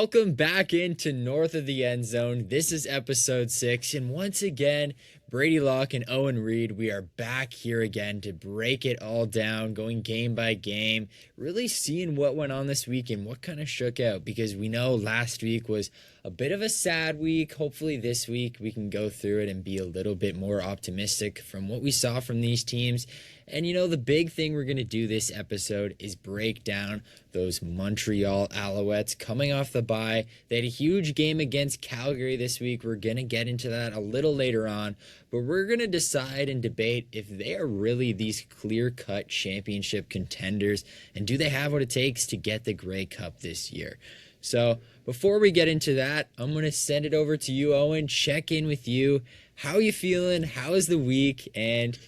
welcome back into North of the End Zone. This is episode 6, and once again, Brady, Locke, and Owen Reid, we are back here again to break it all down, going game by game, really seeing what went on this week and what kind of shook out, because we know last week was a bit of a sad week. Hopefully this week we can go through it and be a little bit more optimistic from what we saw from these teams. And the big thing we're going to do this episode is break down those Montreal Alouettes coming off the bye. They had a huge game against Calgary this week. We're going to get into that a little later on, but we're going to decide and debate if they are really these clear-cut championship contenders, and do they have what it takes to get the Grey Cup this year. So before we get into that, I'm going to send it over to you, Owen. Check in with you. How you feeling? How is the week? And,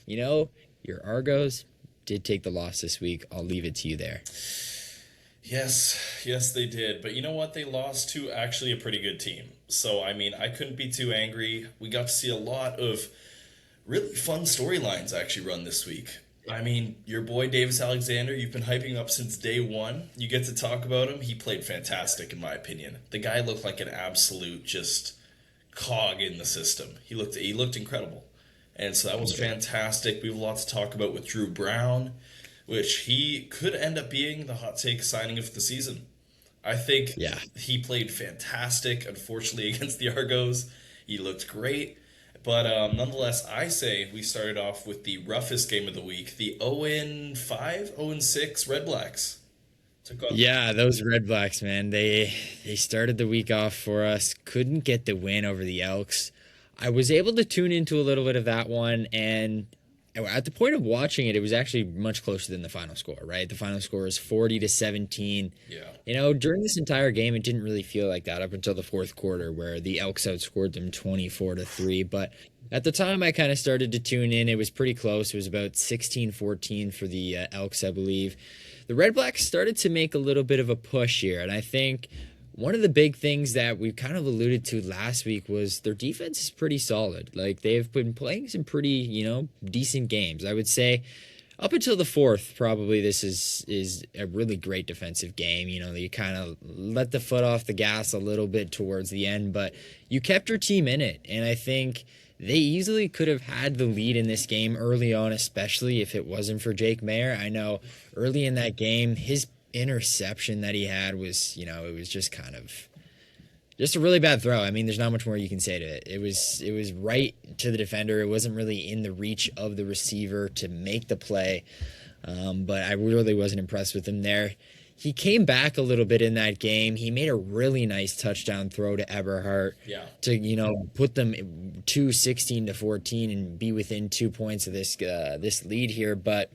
your Argos did take the loss this week. I'll leave it to you there. Yes, they did. But you know what? They lost to actually a pretty good team. So, I couldn't be too angry. We got to see a lot of really fun storylines actually run this week. Your boy Davis Alexander, you've been hyping up since day one. You get to talk about him. He played fantastic, in my opinion. The guy looked like an absolute just cog in the system. He looked incredible. And so that was fantastic. We have a lot to talk about with Drew Brown, which he could end up being the hot take signing of the season. I think he played fantastic, unfortunately, against the Argos. He looked great. But nonetheless, I say we started off with the roughest game of the week, the 0-5, 0-6 Red Blacks. Yeah, those Red Blacks, man. They started the week off for us. Couldn't get the win over the Elks. I was able to tune into a little bit of that one, and at the point of watching it, it was actually much closer than the final score, right? The final score is 40-17. Yeah. During this entire game, it didn't really feel like that up until the fourth quarter, where the Elks outscored them 24-3. But at the time I kind of started to tune in, it was pretty close. It was about 16-14 for the Elks, I believe. The Red Blacks started to make a little bit of a push here, and I think one of the big things that we kind of alluded to last week was their defense is pretty solid. Like, they've been playing some pretty, decent games. I would say up until the fourth, probably this is a really great defensive game. You kind of let the foot off the gas a little bit towards the end, but you kept your team in it. And I think they easily could have had the lead in this game early on, especially if it wasn't for Jake Maier. I know early in that game, his interception that he had was, it was just kind of just a really bad throw. There's not much more you can say to it. It was right to the defender. It wasn't really in the reach of the receiver to make the play. But I really wasn't impressed with him there. He came back a little bit in that game. He made a really nice touchdown throw to Eberhardt to, put them 16-14 and be within 2 points of this lead here. But,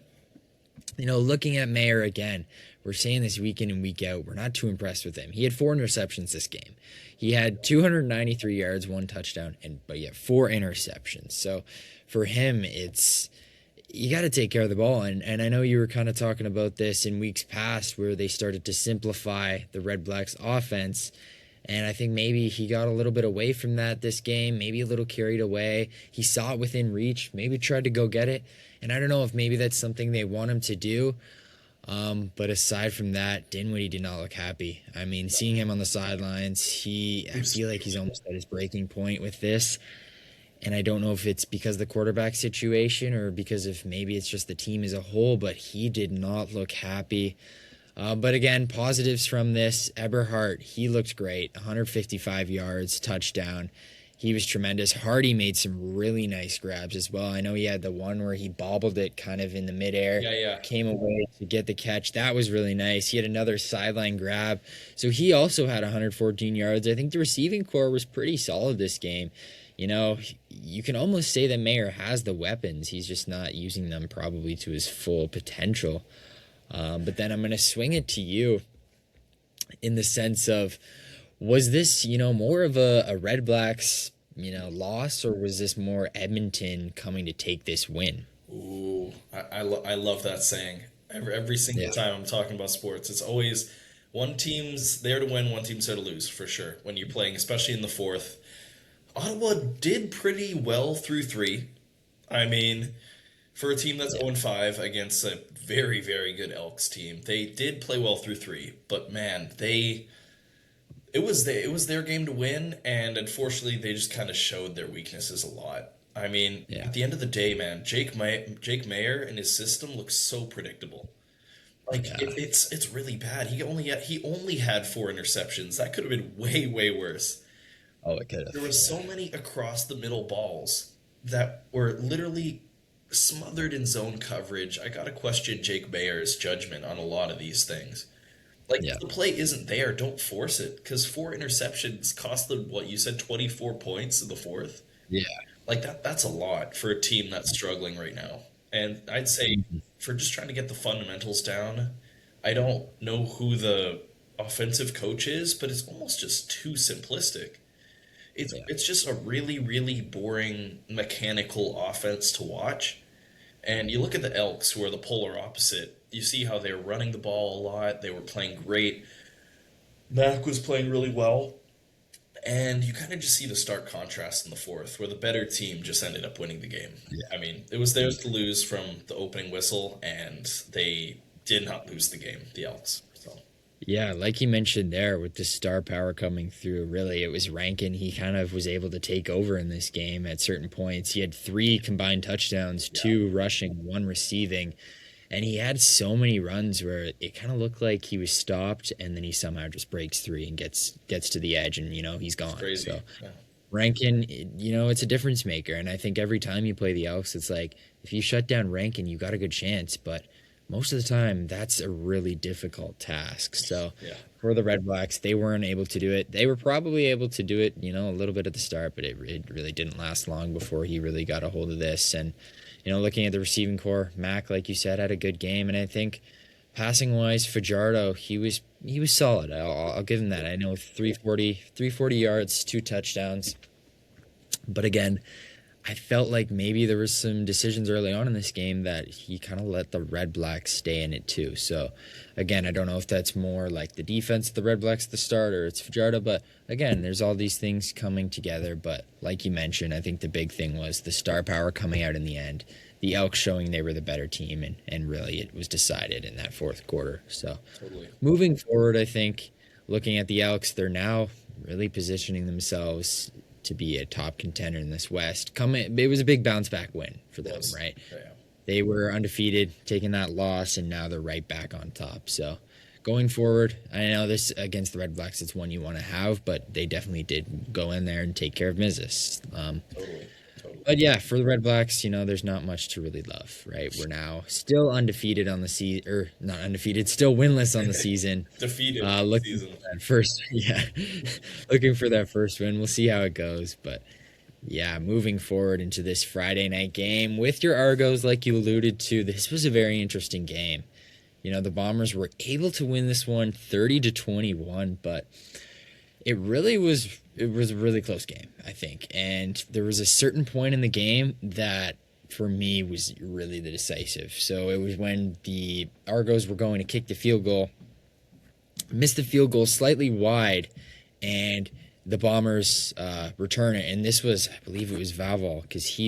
looking at Maier again, we're saying this week in and week out, we're not too impressed with him. He had 4 interceptions this game. He had 293 yards, 1 touchdown, but he had 4 interceptions. So for him, you got to take care of the ball. And I know you were kind of talking about this in weeks past where they started to simplify the Red Blacks offense. And I think maybe he got a little bit away from that this game, maybe a little carried away. He saw it within reach, maybe tried to go get it. And I don't know if maybe that's something they want him to do. But aside from that, Dinwiddie did not look happy. Seeing him on the sidelines, I feel like he's almost at his breaking point with this. And I don't know if it's because of the quarterback situation or because of maybe it's just the team as a whole, but he did not look happy. But again, positives from this. Eberhardt, he looked great. 155 yards, touchdown. He was tremendous. Hardy made some really nice grabs as well. I know he had the one where he bobbled it kind of in the midair. Yeah. Came away to get the catch. That was really nice. He had another sideline grab. So he also had 114 yards. I think the receiving core was pretty solid this game. You can almost say that Maier has the weapons. He's just not using them probably to his full potential. But then I'm going to swing it to you in the sense of, was this, more of a Red Blacks, loss, or was this more Edmonton coming to take this win? Ooh, I love that saying. Every single time I'm talking about sports, it's always one team's there to win, one team's there to lose, for sure, when you're playing, especially in the fourth. Ottawa did pretty well through 3. For a team that's 0-5 against a very, very good Elks team, they did play well through 3. But man, they it was their game to win, and unfortunately, they just kind of showed their weaknesses a lot. I mean, Yeah. at the end of the day, man, Jake Mayer and his system looks so predictable. Like Yeah. it's really bad. He only had 4 interceptions. That could have been way worse. Oh, it could There have. was Yeah. so many across the middle balls that were literally smothered in zone coverage. I gotta question Jake Mayer's judgment on a lot of these things. Like if Yeah. the play isn't there, don't force it. Because 4 interceptions cost them what you said, 24 points in the fourth. Yeah. Like that's a lot for a team that's struggling right now. And I'd say Mhm. for just trying to get the fundamentals down, I don't know who the offensive coach is, but it's almost just too simplistic. Yeah. It's just a really boring mechanical offense to watch. And you look at the Elks, who are the polar opposite. You see how they're running the ball a lot. They were playing great. Mac was playing really well. And you kind of just see the stark contrast in the fourth, where the better team just ended up winning the game. Yeah. I mean, it was theirs to lose from the opening whistle, and they did not lose the game, the Elks. So, Yeah, like you mentioned there with the star power coming through, really it was Rankin. He kind of was able to take over in this game at certain points. He had three combined touchdowns, yeah, two rushing, one receiving, and he had so many runs where it kind of looked like he was stopped and then he somehow just breaks three and gets to the edge and he's it's gone. crazy. So Yeah, Rankin, it's a difference maker. And I think every time you play the Elks, it's like if you shut down Rankin, you got a good chance. But most of the time, that's a really difficult task. So yeah, for the Red Blacks, they weren't able to do it. They were probably able to do it, a little bit at the start, but it really didn't last long before he really got a hold of this. And, looking at the receiving core, Mac, like you said, had a good game. And I think passing wise, Fajardo, he was solid. I'll give him that. I know 340 yards, two touchdowns. But again, I felt like maybe there was some decisions early on in this game that he kind of let the Red Blacks stay in it too. So again, I don't know if that's more like the defense of the Red Blacks at the start or it's Fajardo, but again, there's all these things coming together. But like you mentioned, I think the big thing was the star power coming out in the end. The Elks showing they were the better team, and really it was decided in that fourth quarter. So totally. moving forward, I think looking at the Elks, they're now really positioning themselves to be a top contender in this West. It was a big bounce back win for It them, was. right? Yeah, yeah. They were undefeated, taking that loss, and now they're right back on top. So going forward, I know this against the Red Blacks, it's one you want to have, but they definitely did go in there and take care of business. Totally. Totally. But yeah, for the Red Blacks, there's not much to really love, right? We're now still undefeated on the season, or not undefeated, still winless on the season. Defeated Looking season. for that first, yeah, looking for that first win. We'll see how it goes, but yeah, moving forward into this Friday night game with your Argos, like you alluded to, this was a very interesting game. The Bombers were able to win this one 30-21, but it was a really close game, I think. And there was a certain point in the game that for me was really the decisive. So it was when the Argos were going to kick the field goal, missed the field goal slightly wide, and the Bombers return it. And this was, I believe it was Vaval, because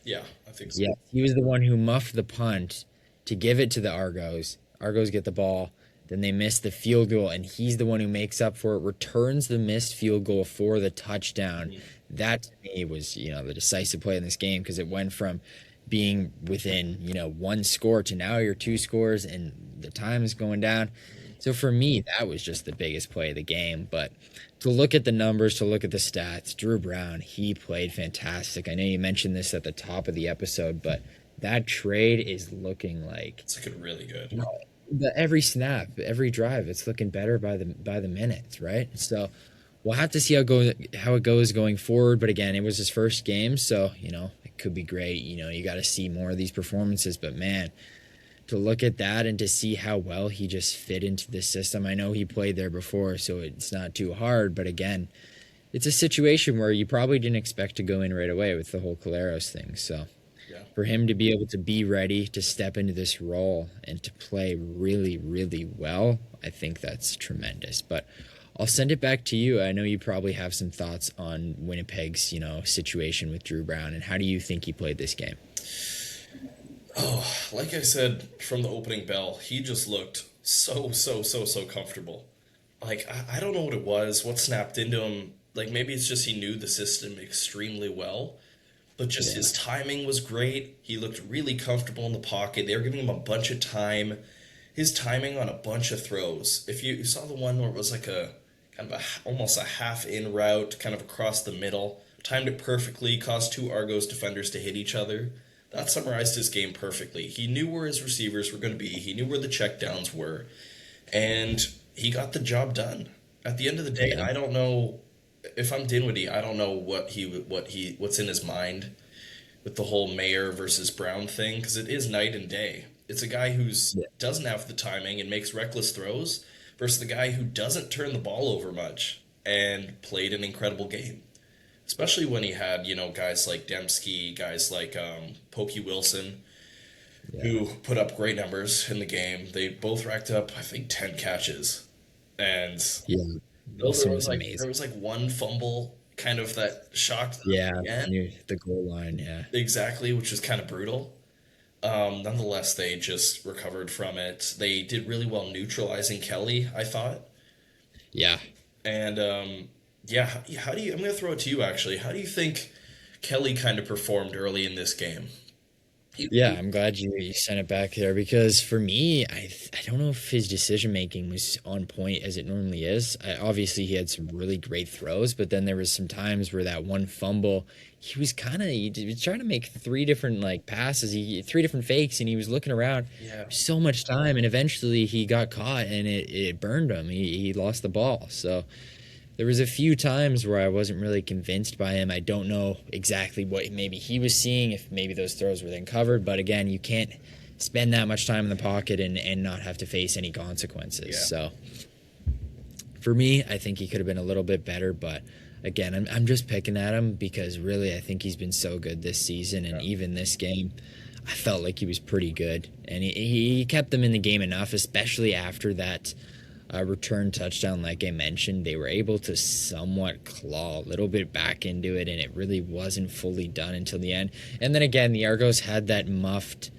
Yeah, I think so. yeah, he was the one who muffed the punt to give it to the Argos. Argos get the ball. Then they miss the field goal, and he's the one who makes up for it, returns the missed field goal for the touchdown. That to me was, the decisive play in this game because it went from being within, one score to now you're two scores and the time is going down. So for me, that was just the biggest play of the game. But to look at the numbers, to look at the stats, Drew Brown, he played fantastic. I know you mentioned this at the top of the episode, but that trade is looking like It's looking really good. every snap, every drive, it's looking better by the minutes, right? So we'll have to see how it goes going forward. But again, it was his first game, so it could be great. You got to see more of these performances. But man, to look at that and to see how well he just fit into the system. I know he played there before, so it's not too hard. But again, it's a situation where you probably didn't expect to go in right away with the whole Caleros thing. So Yeah. for him to be able to be ready to step into this role and to play really, really well, I think that's tremendous. But I'll send it back to you. I know you probably have some thoughts on Winnipeg's, situation with Drew Brown, and how do you think he played this game? Oh, like I said from the opening bell, he just looked so comfortable. like I don't know what it was, what snapped into him. Like maybe it's just he knew the system extremely well, but just Yeah. his timing was great. He looked really comfortable in the pocket. They were giving him a bunch of time. His timing on a bunch of throws. If you saw the one where it was like a kind of almost a half in route, kind of across the middle, timed it perfectly, caused two Argos defenders to hit each other. That summarized his game perfectly. He knew where his receivers were going to be. He knew where the checkdowns were, and he got the job done. At the end of the day, Yeah. I don't know if I'm Dinwiddie. I don't know what's in his mind with the whole Mayer versus Brown thing because it is night and day. It's a guy who's Yeah. doesn't have the timing and makes reckless throws versus the guy who doesn't turn the ball over much and played an incredible game. Especially when he had, guys like Dembski, guys like Pokey Wilson, Yeah. who put up great numbers in the game. They both racked up, I think, 10 catches. And Yeah. though there Wilson was was like there amazing. was like one fumble kind of that shocked them Yeah. at the end, Near the goal line. Yeah. exactly, which was kind of brutal. Nonetheless, they just recovered from it. They did really well neutralizing Kelly, I thought. Yeah. And yeah, how do you? I'm going to throw it to you actually. How do you think Kelly kind of performed early in this game? Yeah, I'm glad you sent it back there because for me, I don't know if his decision making was on point as it normally is. Obviously, he had some really great throws, but then there was some times where that one fumble, he was trying to make three different like passes, three different fakes, and he was looking around Yeah, so much time, and eventually he got caught and it burned him. He lost the ball, so. There was a few times where I wasn't really convinced by him. I don't know exactly what maybe he was seeing, if maybe those throws were then covered. But again, you can't spend that much time in the pocket and not have to face any consequences. yeah, So for me, I think he could have been a little bit better. But again, I'm just picking at him because really I think he's been so good this season. And yeah. even this game, I felt like he was pretty good. And he kept them in the game enough, especially after that return touchdown, like I mentioned. They were able to somewhat claw a little bit back into it, and it really wasn't fully done until the end. And then again, the Argos had that muffed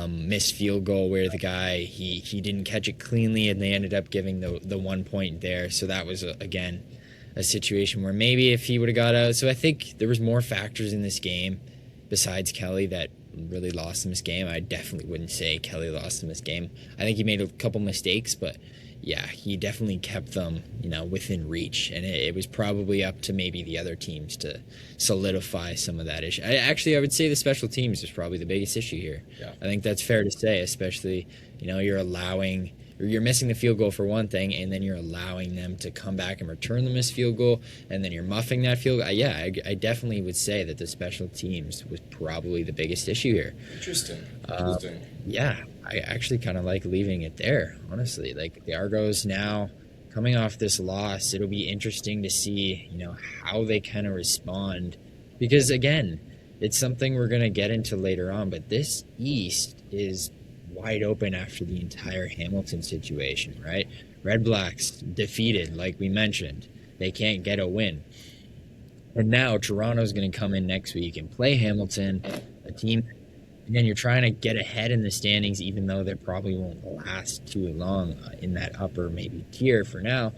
missed field goal where the guy he didn't catch it cleanly, and they ended up giving the 1 point there. So that was again a situation where maybe if he would have got out. So I think there was more factors in this game besides Kelly that really lost him this game. I definitely wouldn't say Kelly lost him this game. I think he made a couple mistakes, but yeah, he definitely kept them, within reach, and it was probably up to maybe the other teams to solidify some of that issue. I would say the special teams is probably the biggest issue here. Yeah. I think that's fair to say, especially, you're missing the field goal for one thing, and then you're allowing them to come back and return the missed field goal, and then you're muffing that field goal. Yeah, I definitely would say that the special teams was probably the biggest issue here. Interesting. Uh, Interesting. yeah, I actually kind of like leaving it there, honestly. Like the Argos now coming off this loss, it'll be interesting to see, how they kind of respond. Because again, it's something we're going to get into later on, but this East is wide open after the entire Hamilton situation, right? Red Blacks defeated, like we mentioned. They can't get a win. And now Toronto's going to come in next week and play Hamilton, a team. Again, you're trying to get ahead in the standings, even though they probably won't last too long in that upper maybe tier for now.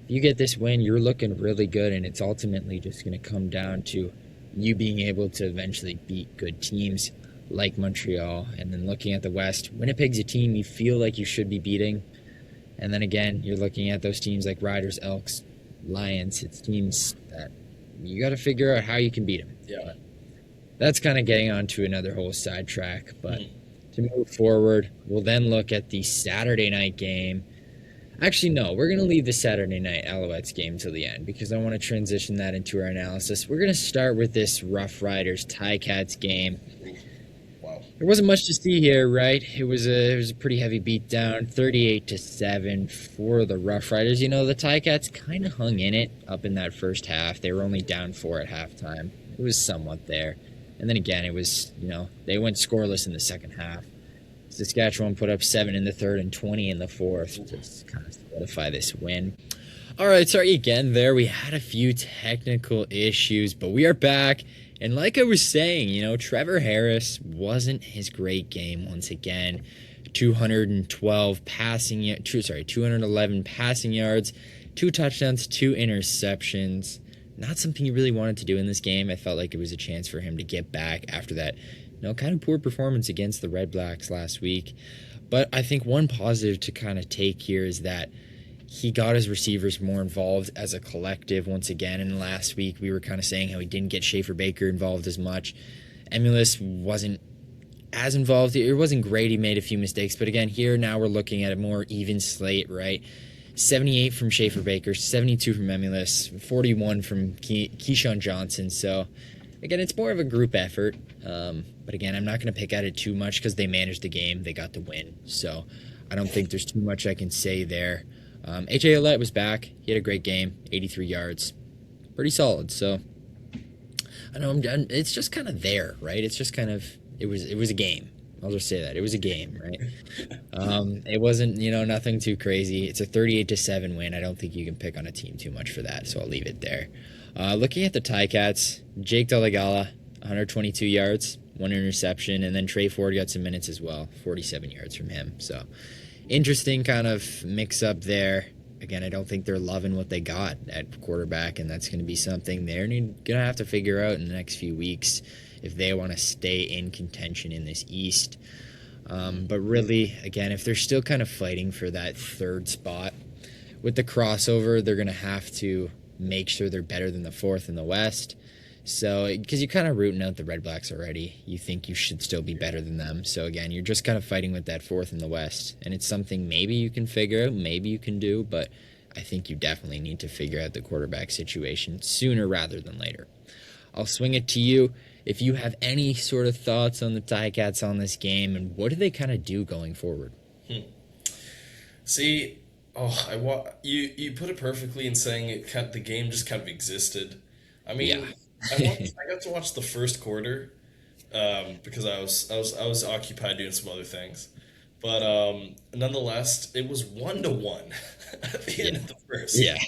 If you get this win, you're looking really good, and it's ultimately just going to come down to you being able to eventually beat good teams like Montreal. And then looking at the West, Winnipeg's a team you feel like you should be beating. And then again, you're looking at those teams like Riders, Elks, Lions. It's teams that you got to figure out how you can beat them. Yeah. That's kind of getting onto another whole sidetrack. But to move forward, we'll then look at the Saturday night game. Actually, no, we're going to leave the Saturday night Alouettes game till the end because I want to transition that into our analysis. We're going to start with this Rough Riders Ticats game. Wow. There wasn't much to see here, right? It was a pretty heavy beatdown, 38-7 for the Rough Riders. The Ticats kind of hung in it up in that first half. They were only down 4 at halftime. It was somewhat there. And then again, it was, they went scoreless in the second half. Saskatchewan put up 7 in the third and 20 in the fourth to kind of solidify this win. All right, sorry again there. We had a few technical issues, but we are back. And like I was saying, Trevor Harris wasn't his great game once again. 212 211 passing yards, 2 touchdowns, 2 interceptions. Not something he really wanted to do in this game. I felt like it was a chance for him to get back after that, kind of poor performance against the Red Blacks last week. But I think one positive to kind of take here is that he got his receivers more involved as a collective once again. And last week we were kind of saying how he didn't get Schaefer Baker involved as much. Emulus wasn't as involved. It wasn't great. He made a few mistakes. But again, here now we're looking at a more even slate, right? 78 from Schaefer Baker, 72 from Emulus, 41 from Keyshawn Johnson. So, again, it's more of a group effort. But again, I'm not going to pick at it too much because they managed the game. They got the win. So, I don't think there's too much I can say there. AJ Ouellette was back. He had a great game, 83 yards. Pretty solid. So, I know it's just kind of there, right? It's just kind of, it was a game. I'll just say that. It was a game, right? It wasn't, nothing too crazy. It's a 38-7 win. I don't think you can pick on a team too much for that, so I'll leave it there. Looking at the Ticats, Jake Delegala, 122 yards, 1 interception, and then Trey Ford got some minutes as well, 47 yards from him. So, interesting kind of mix-up there. Again, I don't think they're loving what they got at quarterback, and that's going to be something they're going to have to figure out in the next few weeks if they want to stay in contention in this East. But really, again, if they're still kind of fighting for that third spot, with the crossover, they're going to have to make sure they're better than the fourth in the West. So, because you're kind of rooting out the Red Blacks already, you think you should still be better than them. So, again, you're just kind of fighting with that fourth in the West. And it's something maybe you can figure out, maybe you can do, but I think you definitely need to figure out the quarterback situation sooner rather than later. I'll swing it to you. If you have any sort of thoughts on the Ticats on this game, and what do they kind of do going forward? See, you put it perfectly in saying the game just kind of existed. I mean, Yeah. I got to watch the first quarter because I was occupied doing some other things, but nonetheless, it was 1-1 at the end Yeah. of the first. Yeah.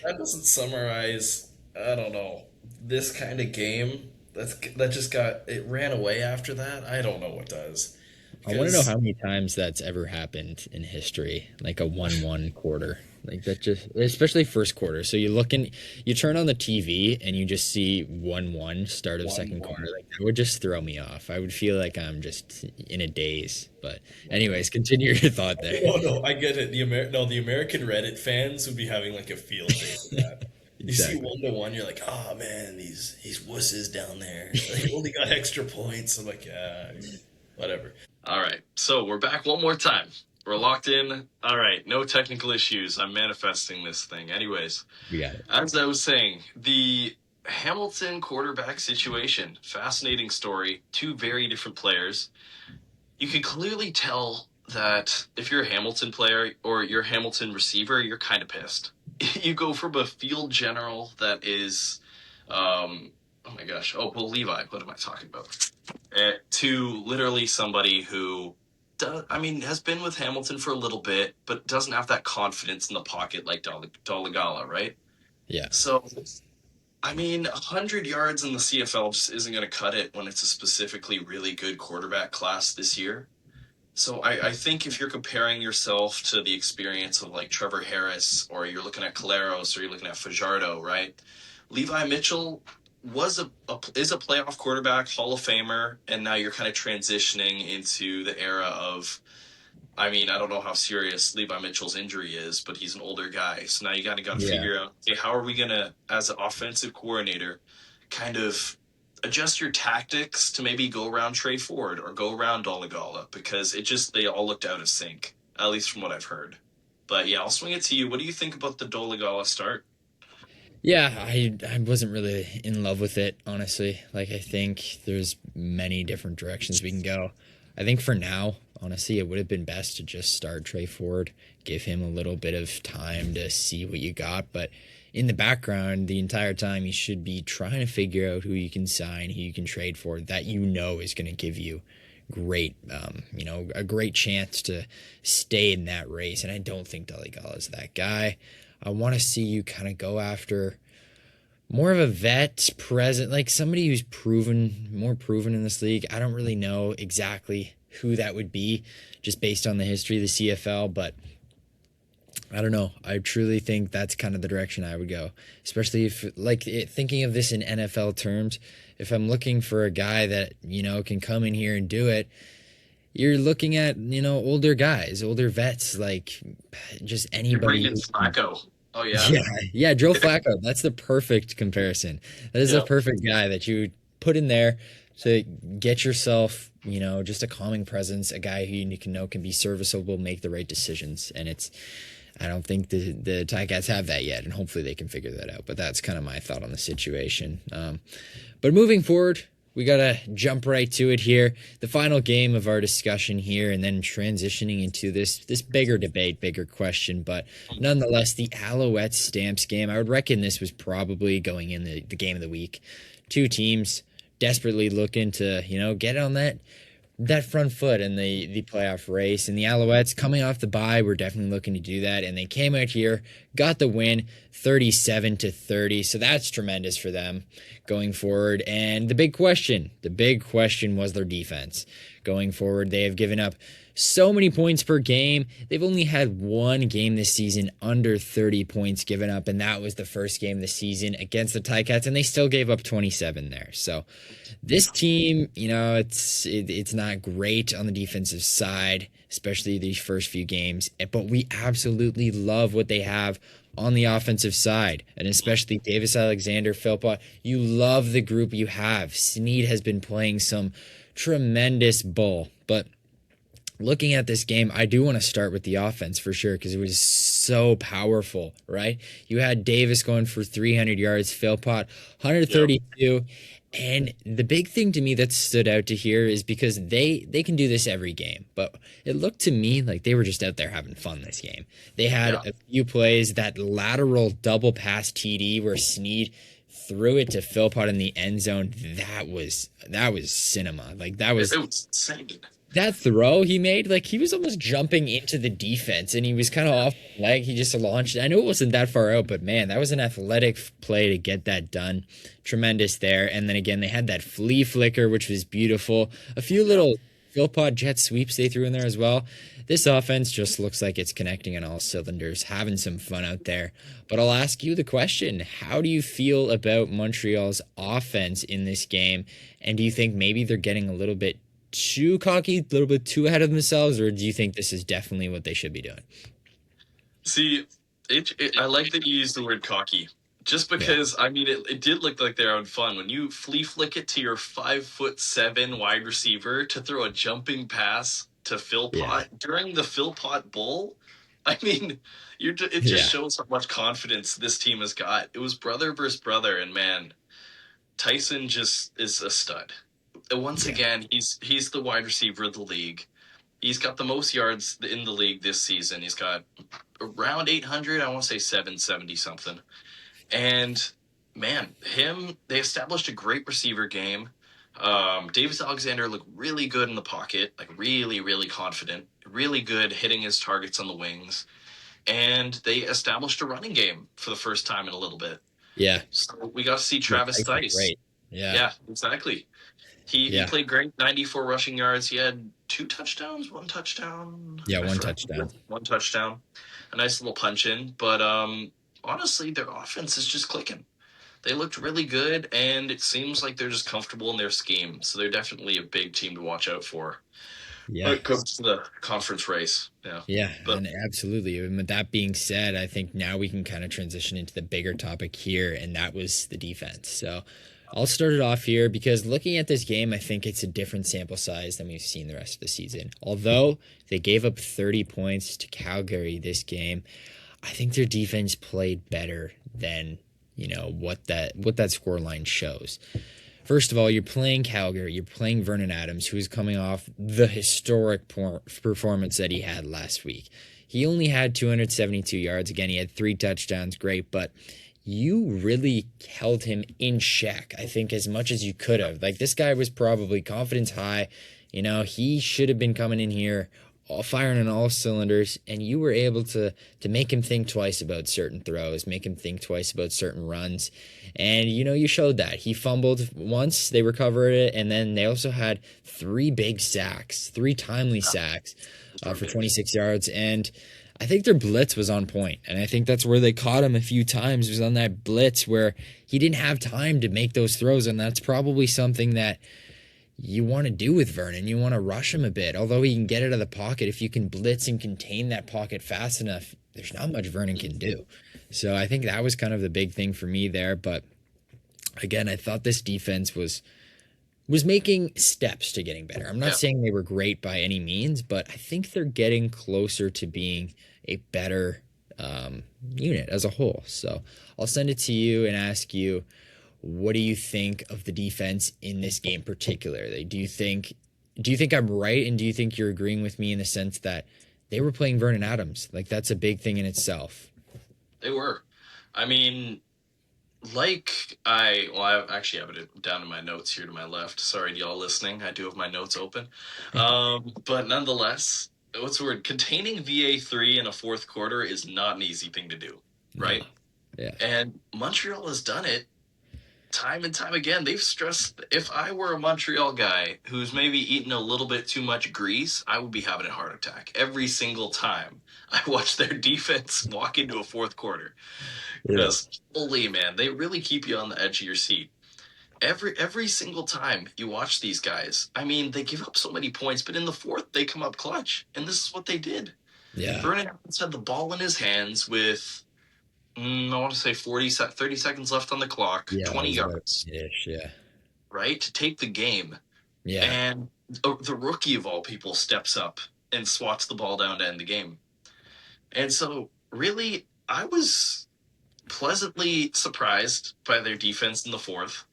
That doesn't summarize, I don't know, this kind of game. That just it ran away after that. I don't know what does. I want to know Because how many times that's ever happened in history, like a 1-1 quarter. Like that just, especially first quarter. So you turn on the TV and you just see 1-1 start of second quarter. 1-1. Like that would just throw me off. I would feel like I'm just in a daze. But anyways, continue your thought there. Oh no, I get it. The American Reddit fans would be having like a field day with that. You see Exactly. 1-1, you're like, oh man, these wusses down there. They only got extra points. I'm like, yeah, whatever. All right, so we're back one more time. We're locked in. All right, no technical issues. I'm manifesting this thing. Anyways, We got it. as I was saying, the Hamilton quarterback situation, fascinating story. Two very different players. You can clearly tell that if you're a Hamilton player or you're a Hamilton receiver, you're kind of pissed. You go from a field general that is, oh my gosh, Will Levi, what am I talking about? To literally somebody who, has been with Hamilton for a little bit, but doesn't have that confidence in the pocket like Dolegala, right? Yeah. So, 100 yards in the CFL just isn't going to cut it when it's a specifically really good quarterback class this year. So I think if you're comparing yourself to the experience of like Trevor Harris, or you're looking at Caleros, or you're looking at Fajardo, right? Levi Mitchell is a playoff quarterback, Hall of Famer, and now you're kind of transitioning into the era of, I don't know how serious Levi Mitchell's injury is, but he's an older guy. So now you got to Yeah. figure out, hey, how are we going to, as an offensive coordinator, kind of adjust your tactics to maybe go around Trey Ford or go around Dolegala, because they all looked out of sync, at least from what I've heard. But yeah, I'll swing it to you. What do you think about the Dolegala start? Yeah, I wasn't really in love with it, honestly. Like, I think there's many different directions we can go. I think for now, honestly, it would have been best to just start Trey Ford, give him a little bit of time to see what you got. But in the background, the entire time, you should be trying to figure out who you can sign, who you can trade for, that is going to give you great, a great chance to stay in that race. And I don't think Dolegala is that guy. I want to see you kind of go after more of a vet present, like somebody who's more proven in this league. I don't really know exactly who that would be just based on the history of the CFL, but I don't know. I truly think that's kind of the direction I would go, especially if, thinking of this in NFL terms, if I'm looking for a guy that, can come in here and do it, you're looking at, older guys, older vets, like just You're anybody bringing in who can. Flacco. Oh yeah. Yeah, yeah, Joe Flacco. That's the perfect comparison. That is a Yeah. perfect guy that you put in there to get yourself, just a calming presence, a guy who you can know can be serviceable, make the right decisions. And I don't think the Ticats have that yet, and hopefully they can figure that out. But that's kind of my thought on the situation. But moving forward, we got to jump right to it here. The final game of our discussion here, and then transitioning into this bigger debate, bigger question. But nonetheless, the Alouettes Stamps game, I would reckon this was probably going in the game of the week. Two teams desperately looking to, get on that front foot in the playoff race. And the Alouettes, coming off the bye, were definitely looking to do that. And they came out here, got the win, 37-30. So that's tremendous for them going forward. And the big question was their defense. Going forward, they have given up so many points per game. They've only had one game this season under 30 points given up, and that was the first game of the season against the Ticats, and they still gave up 27 there. So this team, it's not great on the defensive side, especially these first few games, but we absolutely love what they have on the offensive side, and especially Davis Alexander, Philpott. You love the group you have. Snead has been playing some tremendous ball, but looking at this game, I do want to start with the offense for sure because it was so powerful, right? You had Davis going for 300 yards, Philpott 132. Yep. And the big thing to me that stood out to here is because they can do this every game, but it looked to me like they were just out there having fun this game. They had a few plays, that lateral double pass TD where Snead threw it to Philpott in the end zone. That was cinema. Like it was insane. That throw he made, like he was almost jumping into the defense and he was kind of off the leg. He just launched. I know it wasn't that far out, but man, that was an athletic play to get that done. Tremendous there. And then again, they had that flea flicker, which was beautiful. A few little Philpott jet sweeps they threw in there as well. This offense just looks like it's connecting on all cylinders, having some fun out there. But I'll ask you the question, how do you feel about Montreal's offense in this game? And do you think maybe they're getting a little bit too cocky, a little bit too ahead of themselves, or do you think this is definitely what they should be doing? See, I like that you used the word cocky, just because I mean it did look like they're having fun when you flea flick it to your 5'7" wide receiver to throw a jumping pass to Philpott during the Philpott Bowl. I mean, it just shows how much confidence this team has got. It was brother versus brother, and man, Tyson just is a stud. Once again, he's the wide receiver of the league. He's got the most yards in the league this season. He's got around 800. I want to say 770 something. And man, they established a great receiver game. Davis Alexander looked really good in the pocket, like really, really confident, really good hitting his targets on the wings. And they established a running game for the first time in a little bit. Yeah. So we got to see Travis Theis. Great. Yeah, exactly. He played great, 94 rushing yards. He had 2 touchdowns, 1 touchdown. Yeah, one touchdown. 1 touchdown. A nice little punch in. But honestly, their offense is just clicking. They looked really good, and it seems like they're just comfortable in their scheme. So they're definitely a big team to watch out for. Yeah. When it comes to the conference race. Yeah, and absolutely. And with that being said, I think now we can kind of transition into the bigger topic here, and that was the defense. So I'll start it off here because looking at this game, I think it's a different sample size than we've seen the rest of the season. Although they gave up 30 points to Calgary this game, I think their defense played better than, what that scoreline shows. First of all, you're playing Calgary. You're playing Vernon Adams, who is coming off the historic performance that he had last week. He only had 272 yards. Again, he had 3 touchdowns. Great, but you really held him in check, I think, as much as you could have. Like, this guy was probably confidence high. He should have been coming in here all firing on all cylinders, and you were able to make him think twice about certain throws, make him think twice about certain runs. And you showed that. He fumbled once, they recovered it, and then they also had three big sacks, three timely sacks for 26 yards. And I think their blitz was on point, and I think that's where they caught him a few times, was on that blitz where he didn't have time to make those throws, and that's probably something that you want to do with Vernon. You want to rush him a bit. Although he can get out of the pocket, if you can blitz and contain that pocket fast enough, there's not much Vernon can do. So I think that was kind of the big thing for me there. But again, I thought this defense was making steps to getting better. I'm not saying they were great by any means, but I think they're getting closer to being a better unit as a whole. So I'll send it to you and ask you, what do you think of the defense in this game particularly? Do you think I'm right, and do you think you're agreeing with me in the sense that they were playing Vernon Adams? Like, that's a big thing in itself. They were. I mean, I actually have it down in my notes here to my left. Sorry to y'all listening. I do have my notes open. But nonetheless, what's the word? Containing VA3 in a fourth quarter is not an easy thing to do, right? No. Yeah. And Montreal has done it time and time again. They've stressed, if I were a Montreal guy who's maybe eaten a little bit too much grease, I would be having a heart attack every single time I watch their defense walk into a fourth quarter. Because, holy man, they really keep you on the edge of your seat. Every single time you watch these guys, I mean, they give up so many points, but in the fourth, they come up clutch. And this is what they did. Yeah. Vernon Adams had the ball in his hands with, I want to say 30 seconds left on the clock, 20 yards. Yeah. Right? To take the game. Yeah. And the rookie of all people steps up and swats the ball down to end the game. And so, really, I was pleasantly surprised by their defense in the fourth.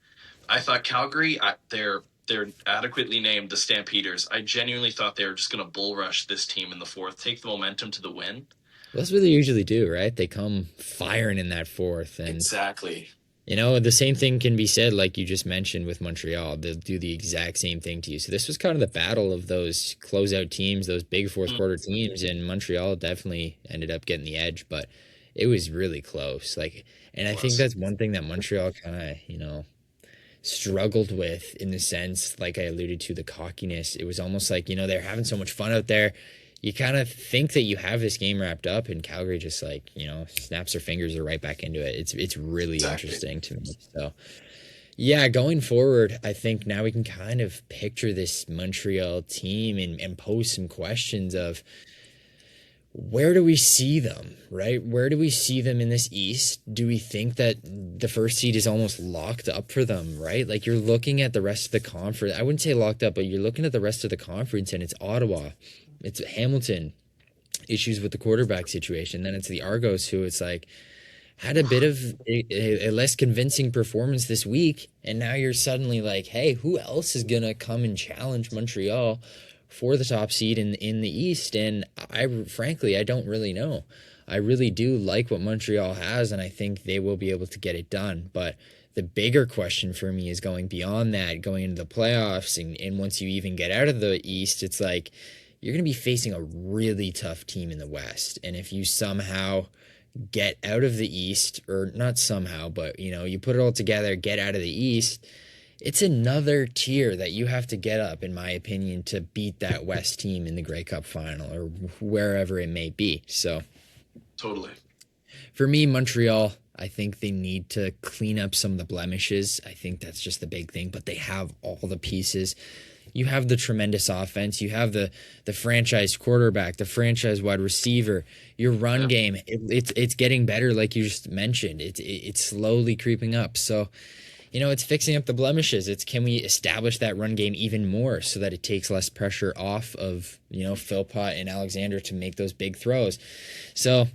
I thought Calgary, they're adequately named the Stampeders. I genuinely thought they were just going to bull rush this team in the fourth, take the momentum to the win. That's what they usually do, right? They come firing in that fourth. And, exactly. The same thing can be said, like you just mentioned, with Montreal. They'll do the exact same thing to you. So this was kind of the battle of those closeout teams, those big fourth quarter teams, and Montreal definitely ended up getting the edge, but it was really close. And I think that's one thing that Montreal kind of, struggled with, in the sense, like I alluded to, the cockiness. It was almost like, they're having so much fun out there. You kind of think that you have this game wrapped up, and Calgary just snaps their fingers, are right back into it. It's really interesting to me. So yeah, going forward, I think now we can kind of picture this Montreal team and pose some questions of, where do we see them, right? Where do we see them in this East? Do we think that the first seed is almost locked up for them, right? Like, you're looking at the rest of the conference. I wouldn't say locked up, but you're looking at the rest of the conference, and it's Ottawa, it's Hamilton, issues with the quarterback situation. Then it's the Argos, who it's like had a bit of a less convincing performance this week. And now you're suddenly like, hey, who else is going to come and challenge Montreal for the top seed in the East? And I don't really know. I really do like what Montreal has, and I think they will be able to get it done. But the bigger question for me is going beyond that, going into the playoffs. And once you even get out of the East, it's like, you're going to be facing a really tough team in the West. And if you somehow get out of the East, or not somehow, but, you put it all together, get out of the East, it's another tier that you have to get up, in my opinion, to beat that West team in the Grey Cup final, or wherever it may be. So totally. For me, Montreal, I think they need to clean up some of the blemishes. I think that's just the big thing, but they have all the pieces. You have the tremendous offense. You have the franchise quarterback, the franchise wide receiver. Your run game, it's getting better, like you just mentioned. It's slowly creeping up. So, it's fixing up the blemishes. It's, can we establish that run game even more so that it takes less pressure off of, Philpott and Alexander to make those big throws. So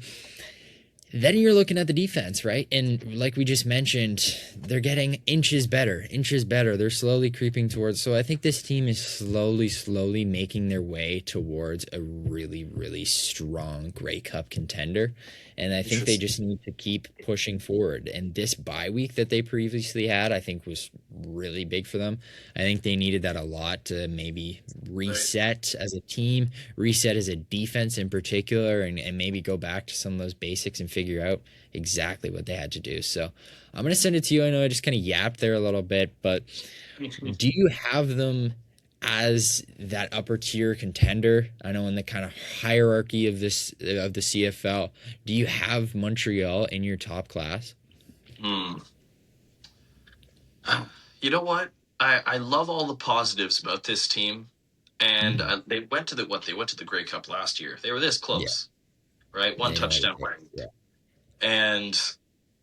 then you're looking at the defense, right? And like we just mentioned, they're getting inches better. They're slowly creeping towards. So I think this team is slowly making their way towards a really, really strong Grey Cup contender. And I think they just need to keep pushing forward. And this bye week that they previously had, I think was really big for them. I think they needed that a lot to maybe Right. reset as a team, reset as a defense in particular, and maybe go back to some of those basics and figure out exactly what they had to do. So I'm going to send it to you. I know I just kind of yapped there a little bit, but do you have them as that upper tier contender? I know in the kind of hierarchy of the CFL, do you have Montreal in your top class? Hmm. You know what? I love all the positives about this team, and Mhm. they went to the Grey Cup last year. They were this Yeah, close, right? One they know how to touchdown play. away. Yeah. And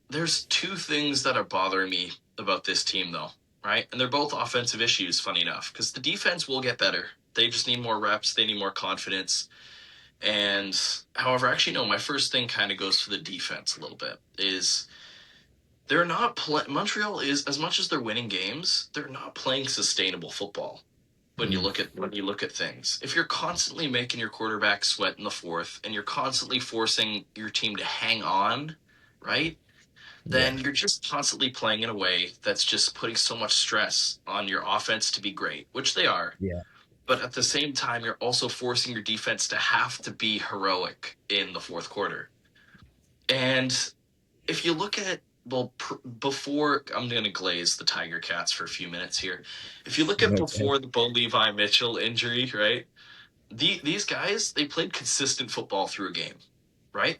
there's two things that are bothering me about this team, though, right? And they're both offensive issues, funny enough, because the defense will get better. They just need more reps. They need more confidence. And however, actually, no, my first thing kind of goes for the defense a little bit. Is they're not Montreal is, as much as they're winning games, they're not playing sustainable football. Mm, When you look at things, if you're constantly making your quarterback sweat in the fourth and you're constantly forcing your team to hang on, right? yeah. Then you're just constantly playing in a way that's just putting so much stress on your offense to be great, which they are. Yeah. But at the same time, you're also forcing your defense to have to be heroic in the fourth quarter. And if you look at, well, before, I'm going to glaze the Tiger Cats for a few minutes here. If you look at Okay. before the Bo Levi Mitchell injury, right? These guys, they played consistent football through a game, right?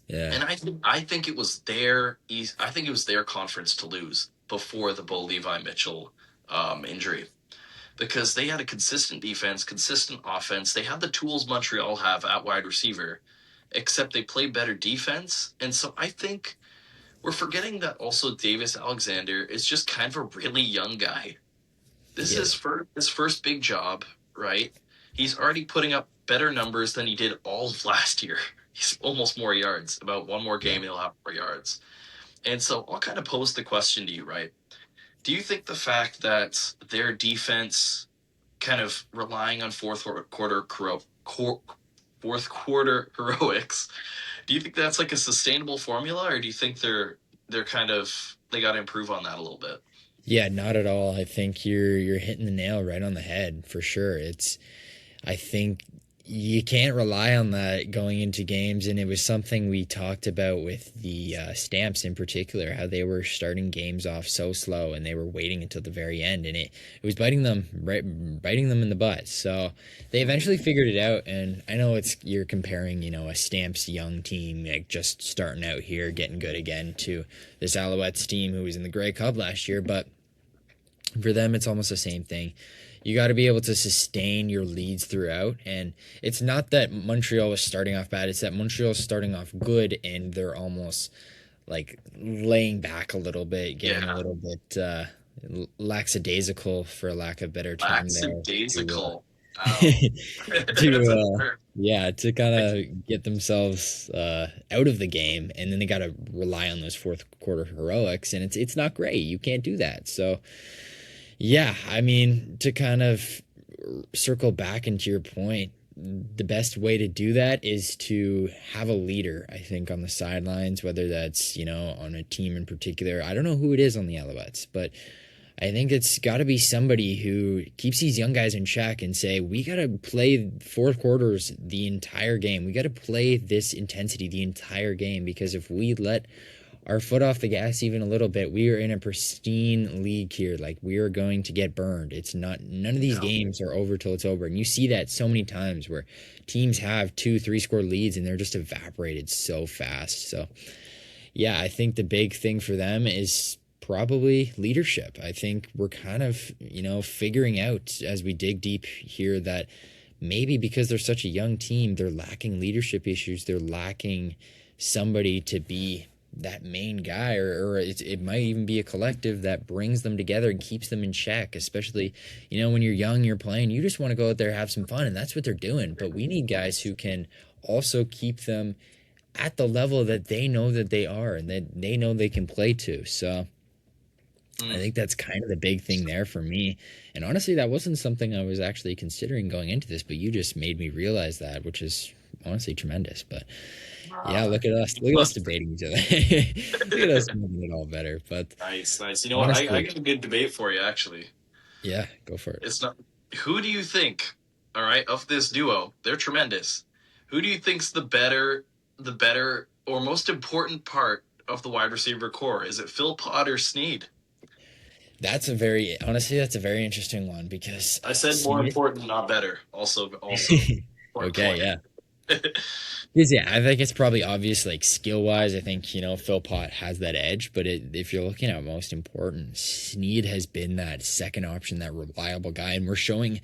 Yeah. And I think it was I think it was their conference to lose before the Bo Levi Mitchell injury, because they had a consistent defense, consistent offense. They had the tools Montreal have at wide receiver, except they played better defense. And so I think we're forgetting that also Davis Alexander is just kind of a really young guy. This He is is. his first big job, right? He's already putting up better numbers than he did all of last year. He's almost more yards. About one more Yeah. game, he'll have more yards. And so I'll kind of pose the question to you, right? Do you think the fact that their defense kind of relying on fourth quarter heroics, do you think that's like a sustainable formula, or do you think they're kind of they got to improve on that a little bit? Yeah, not at all. I think you're hitting the nail right on the head for sure. I think you can't rely on that going into games. And it was something we talked about with the Stamps in particular, how they were starting games off so slow and they were waiting until the very end. And it was biting them in the butt. So they eventually figured it out. And I know you're comparing, a Stamps young team, like just starting out here, getting good again, to this Alouettes team who was in the Grey Cup last year. But for them, it's almost the same thing. You got to be able to sustain your leads throughout. And it's not that Montreal was starting off bad, it's that Montreal is starting off good and they're almost like laying back a little bit, getting a Yeah, little bit lackadaisical, for lack of a better term there, to lackadaisical. Wow, that's a to term. yeah, to kind of get themselves out of the game, and then they got to rely on those fourth quarter heroics, and it's not great. You can't do that. So yeah, I mean, to kind of circle back into your point, the best way to do that is to have a leader, I think, on the sidelines, whether that's, on a team in particular. I don't know who it is on the Alouettes, but I think it's got to be somebody who keeps these young guys in check and say, we got to play fourth quarters the entire game. We got to play this intensity the entire game, because if we let our foot off the gas even a little bit, we are in a pristine league here. Like, we are going to get burned. It's not, none of these Yeah. games are over till it's over. And you see that so many times where teams have 2, 3 score leads and they're just evaporated so fast. So, yeah, I think the big thing for them is probably leadership. I think we're kind of, figuring out as we dig deep here that maybe because they're such a young team, they're lacking leadership issues. They're lacking somebody to be that main guy, or it might even be a collective that brings them together and keeps them in check, especially, when you're young, you're playing, you just want to go out there, have some fun, and that's what they're doing. But we need guys who can also keep them at the level that they know that they are and that they know they can play to. So I Mm. think that's kind of the big thing there for me. And honestly, that wasn't something I was actually considering going into this, but you just made me realize that, which is honestly tremendous. But yeah, Ah, look at us. Look at us debating each other. Look at us making it all better. But nice, nice. You know what? I honestly, got a good debate for you, actually. yeah, go for it. It's not. Who do you think? All right, of this duo, they're tremendous. Who do you think's the better or most important part of the wide receiver core? Is it Philpott or Sneed? That's a very interesting one because I said more Smith. important, not better. Also, important Okay, point. yeah. 'Cause, yeah, I think it's probably obvious, like skill wise. I think Phil Pott has that edge, but if you're looking at most important, Snead has been that second option, that reliable guy, and you're showing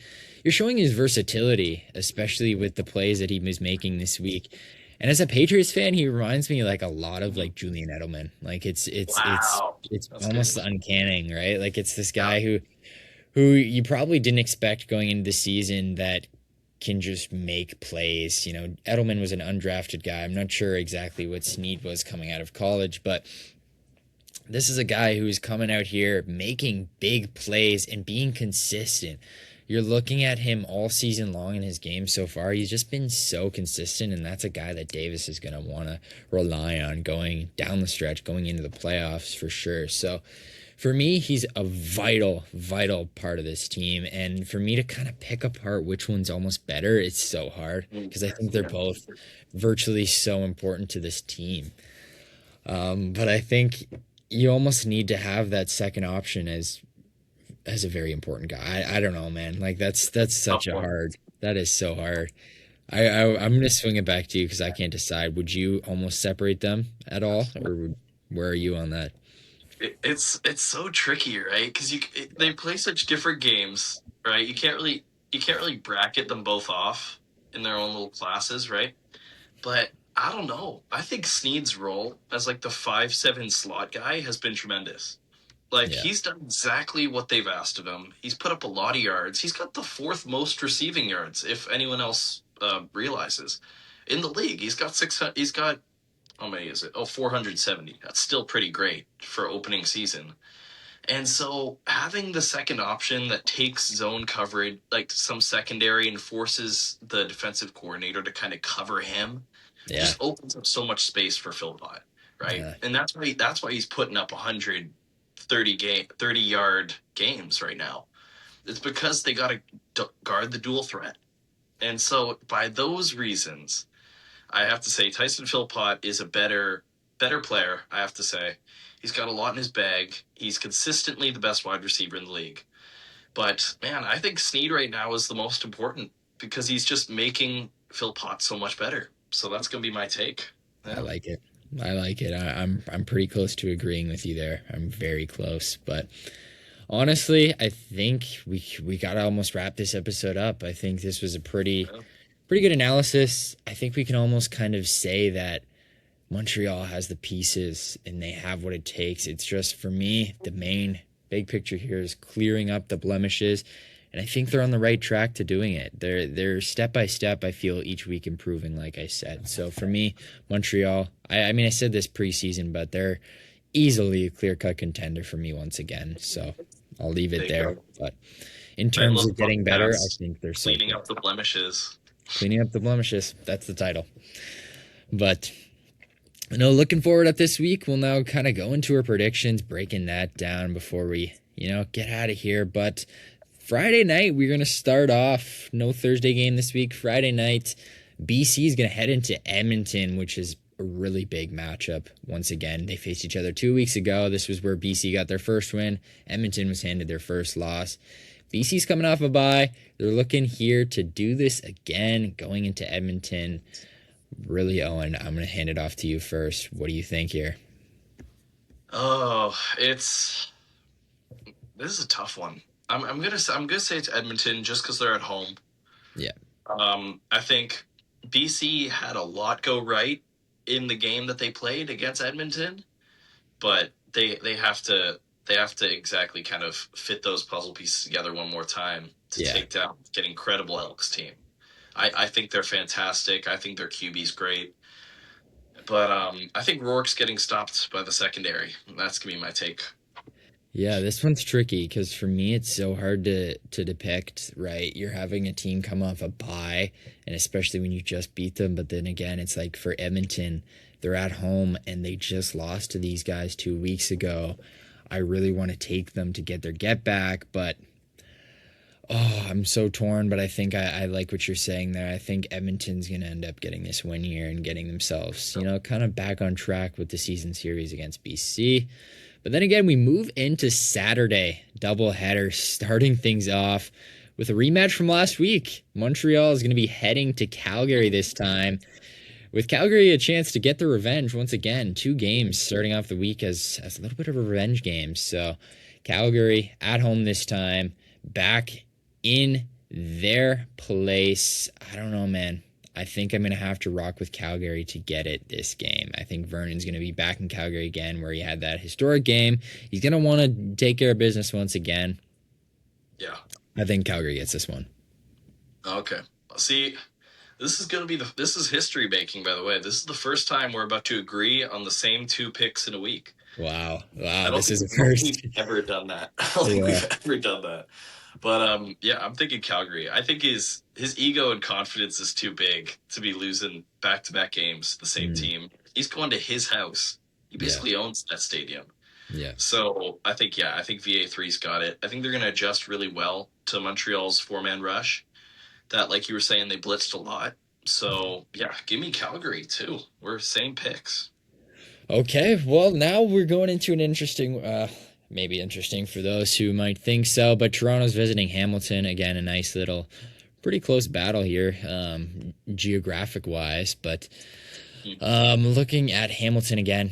his versatility, especially with the plays that he was making this week. And as a Patriots fan, he reminds me like a lot of like Julian Edelman. Like Wow, it's that's good. almost uncanny, right? Like it's this Yeah. guy who you probably didn't expect going into the season that can just make plays. Edelman was an undrafted guy. I'm not sure exactly what Snead was coming out of college, but this is a guy who's coming out here making big plays and being consistent. You're looking at him all season long in his game so far. He's just been so consistent, and that's a guy that Davis is going to want to rely on going down the stretch, going into the playoffs for sure. So for me, he's a vital, vital part of this team. And for me to kind of pick apart which one's almost better, it's so hard because I think they're both virtually so important to this team. But I think you almost need to have that second option as a very important guy. I don't know, man. Like that's Tough such a one. hard. That is so hard. I'm gonna swing it back to you because I can't decide. Would you almost separate them at all, or where are you on that? It's so tricky, right? Because they play such different games, right? You can't really bracket them both off in their own little classes, right? But I don't know. I think Snead's role as like the 5'7" slot guy has been tremendous. Like Yeah, he's done exactly what they've asked of him. He's put up a lot of yards. He's got the fourth most receiving yards, if anyone else realizes, in the league. He's got 600. He's got how many is it? Oh, 470. That's still pretty great for opening season. And so having the second option that takes zone coverage, like some secondary, and forces the defensive coordinator to kind of cover him, yeah, just opens up so much space for Philpott, right? yeah, And that's why he's putting up 30-yard games right now. It's because they got to guard the dual threat. And so by those reasons, I have to say Tyson Philpott is a better player, I have to say. He's got a lot in his bag. He's consistently the best wide receiver in the league. But man, I think Snead right now is the most important because he's just making Philpott so much better. So that's gonna be my take. I Yeah. like it. I like it. I'm pretty close to agreeing with you there. I'm very close, but honestly, I think we gotta almost wrap this episode up. I think this was a pretty good analysis. I think we can almost kind of say that Montreal has the pieces and they have what it takes. It's just for me, the main big picture here is clearing up the blemishes. And I think they're on the right track to doing it. They're step by step, I feel, each week improving, like I said. So for me, Montreal, I mean I said this preseason, but they're easily a clear cut contender for me once again. So I'll leave it There you there. go. But in I terms love of getting better, I podcasts, think they're so cleaning close. up the blemishes. Cleaning up the blemishes. That's the title. But looking forward at this week, we'll now kind of go into our predictions, breaking that down before we, get out of here. But Friday night, we're going to start off. No Thursday game this week. Friday night, BC is going to head into Edmonton, which is a really big matchup. Once again, they faced each other 2 weeks ago. This was where BC got their first win. Edmonton was handed their first loss. BC's coming off a bye. They're looking here to do this again, going into Edmonton. Really, Owen, I'm going to hand it off to you first. What do you think here? Oh, this is a tough one. I'm gonna say it's Edmonton just because they're at home. Yeah. I think BC had a lot go right in the game that they played against Edmonton, but they have to exactly kind of fit those puzzle pieces together one more time to Yeah. take down an incredible Elks team. I think they're fantastic. I think their QB's great. But I think Rourke's getting stopped by the secondary. That's gonna be my take. Yeah, this one's tricky because for me it's so hard to depict, right? You're having a team come off a bye, and especially when you just beat them, but then again, it's like for Edmonton, they're at home and they just lost to these guys 2 weeks ago. I really want to take them to get their get back, but I'm so torn. But I think I like what you're saying there. I think Edmonton's gonna end up getting this win here and getting themselves, kind of back on track with the season series against BC. But then again, we move into Saturday doubleheader, starting things off with a rematch from last week. Montreal is going to be heading to Calgary this time, with Calgary a chance to get their revenge once again. 2 games starting off the week as a little bit of a revenge game. So Calgary at home this time, back in their place. I don't know, man. I think I'm going to have to rock with Calgary to get it this game. I think Vernon's going to be back in Calgary again where he had that historic game. He's going to want to take care of business once again. Yeah. I think Calgary gets this one. Okay. See, this is going to be this is history making, by the way. This is the first time we're about to agree on the same 2 picks in a week. Wow. This is a first. We've ever done that. I don't think we've ever done that. But yeah, I'm thinking Calgary. I think his ego and confidence is too big to be losing back-to-back games to the same team. He's going to his house. He basically owns that stadium. Yeah. So I think VA3's got it. I think they're going to adjust really well to Montreal's 4-man rush. That, like you were saying, they blitzed a lot. So yeah, give me Calgary too. We're same picks. Okay, well now we're going into an interesting. Maybe interesting for those who might think so, but Toronto's visiting Hamilton. Again, a nice little, pretty close battle here, geographic-wise. But looking at Hamilton again,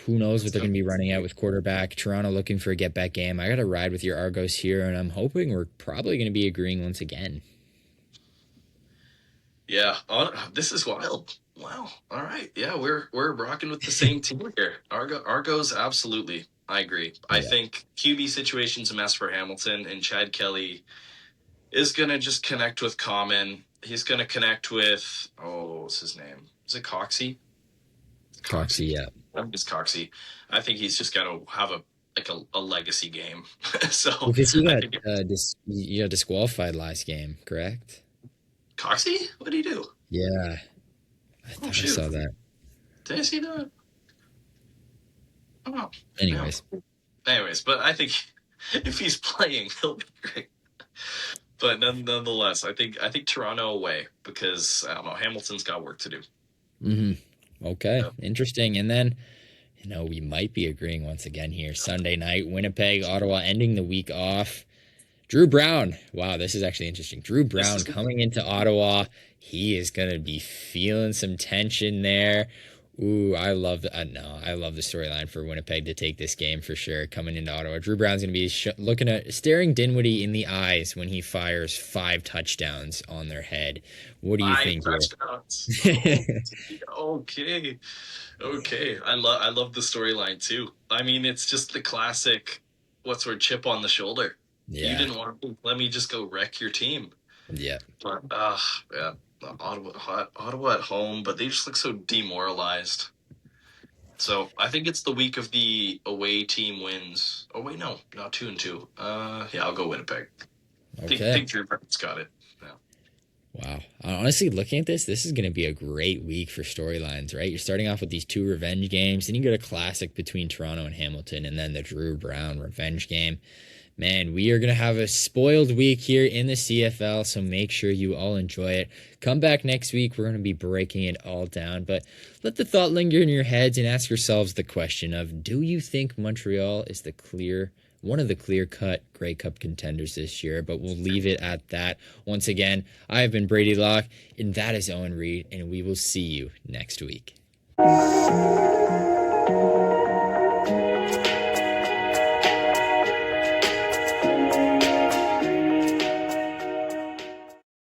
who knows what they're going to be running out with quarterback. Toronto looking for a get-back game. I got to ride with your Argos here, and I'm hoping we're probably going to be agreeing once again. Yeah, this is wild. Wow. All right. Yeah, we're rocking with the same team here. Argos, absolutely. I agree. Yeah. I think QB situation's a mess for Hamilton, and Chad Kelly is going to just connect with Common. He's going to connect with, what's his name? Is it Coxie? Coxie, yeah. I think it's Coxie. I think he's just going to have a legacy game. So because he got disqualified last game, correct? Coxie? What did he do? Yeah. I thought I saw that. Did I see that? Oh, Anyways, but I think if he's playing, he'll be great. But nonetheless, I think Toronto away because I don't know, Hamilton's got work to do. Okay, interesting. And then, we might be agreeing once again here. Sunday night, Winnipeg, Ottawa, ending the week off. Drew Brown. Wow, this is actually interesting. Drew Brown coming into Ottawa. He is gonna be feeling some tension there. Ooh, I love the storyline for Winnipeg to take this game for sure. Coming into Ottawa, Drew Brown's going to be staring Dinwiddie in the eyes when he fires 5 touchdowns on their head. What do you think? 5 touchdowns. Okay. I love the storyline too. I mean, it's just the classic, chip on the shoulder. Yeah. You didn't want to let me just go wreck your team. Yeah. But yeah. Ottawa at home, but they just look so demoralized. So I think it's the week of the away team wins. Oh wait, no, not 2-2. Yeah, I'll go Winnipeg. Okay. I think Drew Brown's got it. Yeah. Wow. Honestly, looking at this is going to be a great week for storylines, right? You're starting off with these 2 revenge games, then you get a classic between Toronto and Hamilton, and then the Drew Brown revenge game. Man, we are going to have a spoiled week here in the CFL, so make sure you all enjoy it. Come back next week. We're going to be breaking it all down, but let the thought linger in your heads and ask yourselves the question of, do you think Montreal is one of the clear-cut Grey Cup contenders this year? But we'll leave it at that. Once again, I have been Brady Locke, and that is Owen Reid, and we will see you next week.